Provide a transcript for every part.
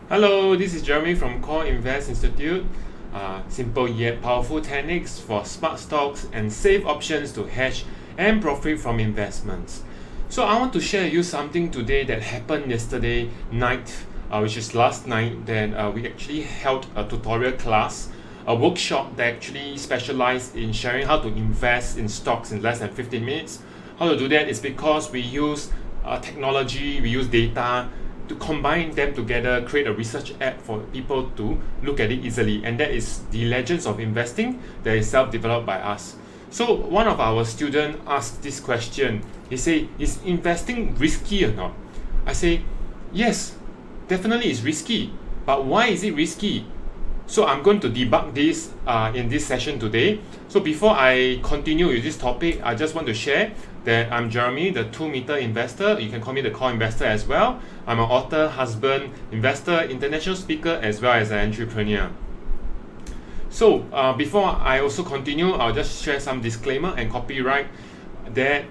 Hello, this is Jeremy from Core Invest Institute. Simple yet powerful techniques for smart stocks and safe options to hedge and profit from investments. So I want to share with you something today that happened yesterday night, which is last night. That we actually held a tutorial class, a workshop that actually specialized in sharing how to invest in stocks in less than 15 minutes. How to do that is because we use technology, we use data to combine them together, create a research app for people to look at it easily, and that is the Legends of Investing that is self-developed by us. So one of our students asked this question. He said, is investing risky or not? I say, yes, definitely it's risky, but why is it risky? So I'm going to debug this in this session today. So before I continue with this topic, I just want to share that I'm Jeremy, the 2-meter investor. You can call me the core investor as well. I'm an author, husband, investor, international speaker, as well as an entrepreneur. So before I also continue, I'll just share some disclaimer and copyright that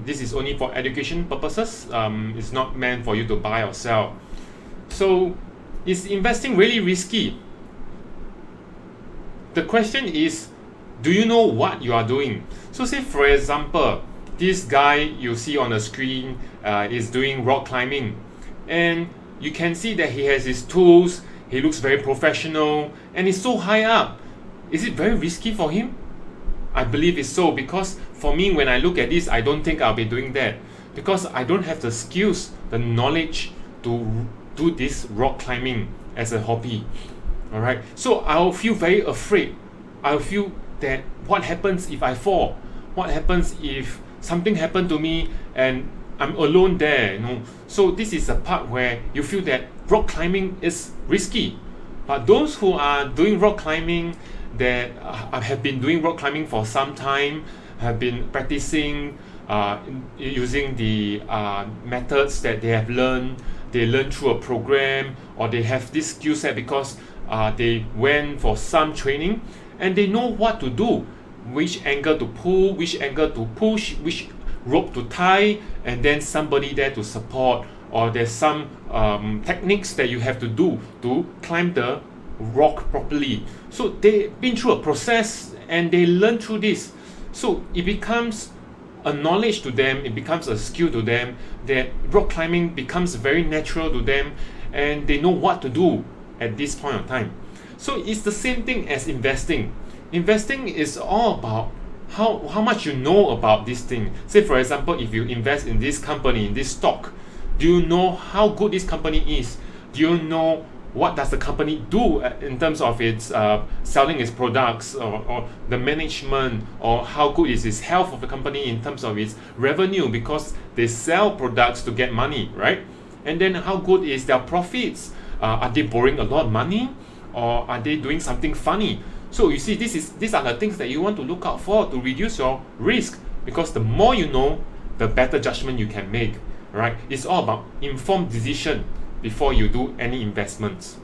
this is only for education purposes. It's not meant for you to buy or sell. So is investing really risky? The question is, do you know what you are doing? So say for example, this guy you see on the screen is doing rock climbing, and you can see that he has his tools, he looks very professional, and he's so high up. Is it very risky for him? I believe it's so, because for me, when I look at this, I don't think I'll be doing that, because I don't have the skills, the knowledge to do this rock climbing as a hobby. Alright, so I'll feel very afraid. I'll feel that what happens if I fall? What happens if something happened to me and I'm alone there? So this is a part where you feel that rock climbing is risky. But those who are doing rock climbing, that have been doing rock climbing for some time, have been practicing using the methods that they have learned. They learn through a program, or they have this skill set because they went for some training, and they know what to do, which angle to pull, which angle to push, which rope to tie, and then somebody there to support, or there's some techniques that you have to do to climb the rock properly. So they've been through a process and they learn through this. So it becomes a knowledge to them, it becomes a skill to them, that rock climbing becomes very natural to them, and they know what to do at this point of time. So it's the same thing as investing. Investing is all about how much you know about this thing. Say for example, if you invest in this company, in this stock, do you know how good this company is? Do you know what does the company do in terms of its selling its products, or the management, or how good is its health of the company in terms of its revenue, because they sell products to get money, right? And then how good is their profits? Are they borrowing a lot of money, or are they doing something funny? So you see, these are the things that you want to look out for to reduce your risk, because the more you know, the better judgment you can make, right? It's all about informed decision before you do any investments.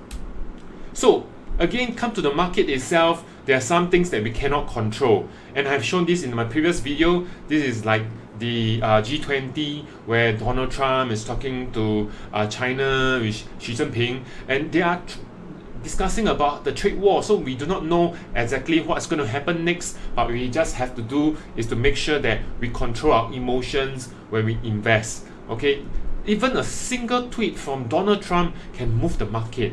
So again, come to the market itself, there are some things that we cannot control, and I've shown this in my previous video. This is like the G20, where Donald Trump is talking to China with Xi Jinping, and they are discussing about the trade war. So we do not know exactly what's going to happen next, but we just have to do is to make sure that we control our emotions when we invest. Okay, even a single tweet from Donald Trump can move the market,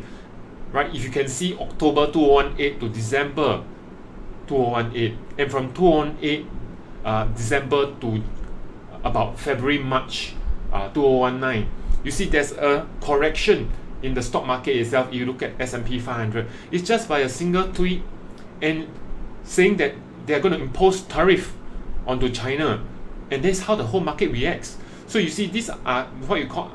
right? If you can see October 2018 to December 2018, and from 2018 December to about February, March 2019, you see there's a correction in the stock market itself. You look at S&P 500, it's just by a single tweet and saying that they're going to impose tariff onto China, and that's how the whole market reacts. So you see, these are what you call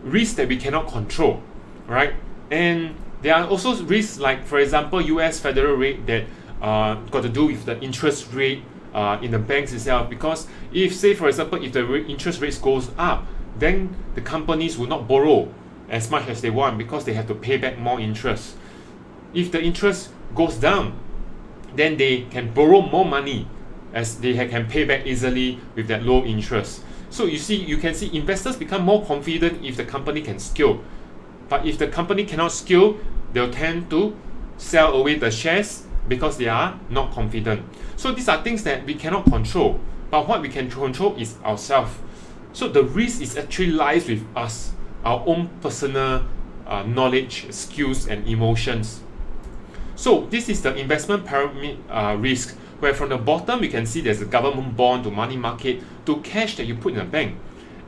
risks that we cannot control, right? And there are also risks like, for example, US federal rate that got to do with the interest rate in the banks itself. Because if, say for example, if the interest rates goes up, then the companies will not borrow as much as they want, because they have to pay back more interest. If the interest goes down, then they can borrow more money, as they can pay back easily with that low interest. So you can see investors become more confident if the company can scale. But if the company cannot scale, they'll tend to sell away the shares because they are not confident. So these are things that we cannot control, but what we can control is ourselves. So the risk is actually lies with us, our own personal knowledge, skills, and emotions. So this is the investment pyramid risk, where from the bottom you can see there's a government bond to money market to cash that you put in the bank.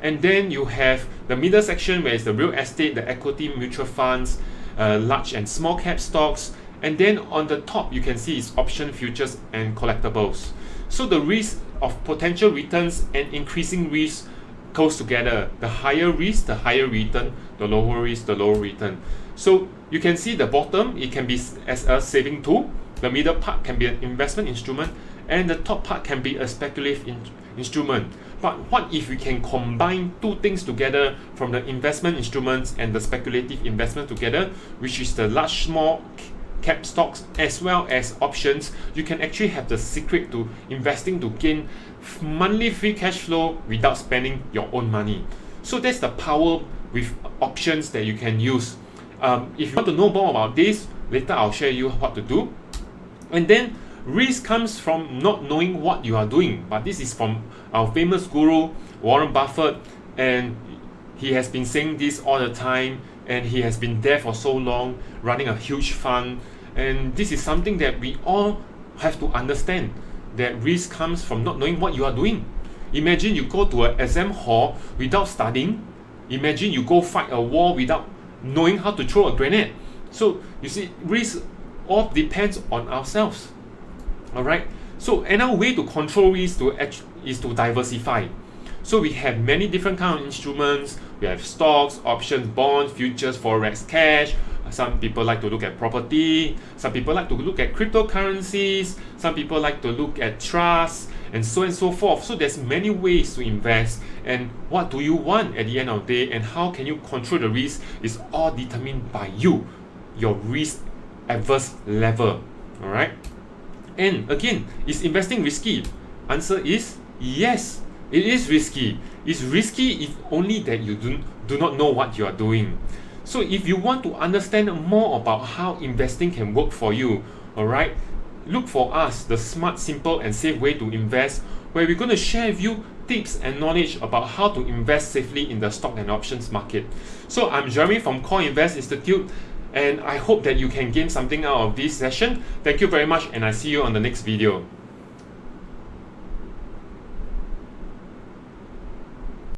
And then you have the middle section where it's the real estate, the equity mutual funds, large and small cap stocks. And then on the top you can see it's option, futures, and collectibles. So the risk of potential returns and increasing risk goes together. The higher risk, the higher return, the lower risk, the lower return. So you can see the bottom, it can be as a saving tool, the middle part can be an investment instrument, and the top part can be a speculative instrument. But what if we can combine two things together, from the investment instruments and the speculative investment together, which is the large small cap stocks as well as options? You can actually have the secret to investing to gain monthly free cash flow without spending your own money. So that's the power with options that you can use. If you want to know more about this, later I'll share you what to do. And then risk comes from not knowing what you are doing, but this is from our famous guru Warren Buffett, and he has been saying this all the time, and he has been there for so long running a huge fund. And this is something that we all have to understand, that risk comes from not knowing what you are doing. Imagine you go to an exam hall without studying. Imagine you go fight a war without knowing how to throw a grenade. So you see, risk all depends on ourselves. Alright, so another way to control risk is to diversify. So we have many different kind of instruments. We have stocks, options, bonds, futures, forex, cash. Some people like to look at property. Some people like to look at cryptocurrencies. Some people like to look at trusts, and so forth. So there's many ways to invest, and what do you want at the end of the day, and how can you control the risk is all determined by you, your risk averse level. Alright, and again, is investing risky? Answer is yes, it is risky. It's risky if only that you do not know what you are doing. So if you want to understand more about how investing can work for you, alright, look for us, the smart, simple, and safe way to invest, where we're going to share with you tips and knowledge about how to invest safely in the stock and options market. So I'm Jeremy from Core Invest Institute, and I hope that you can gain something out of this session. Thank you very much, and I see you on the next video.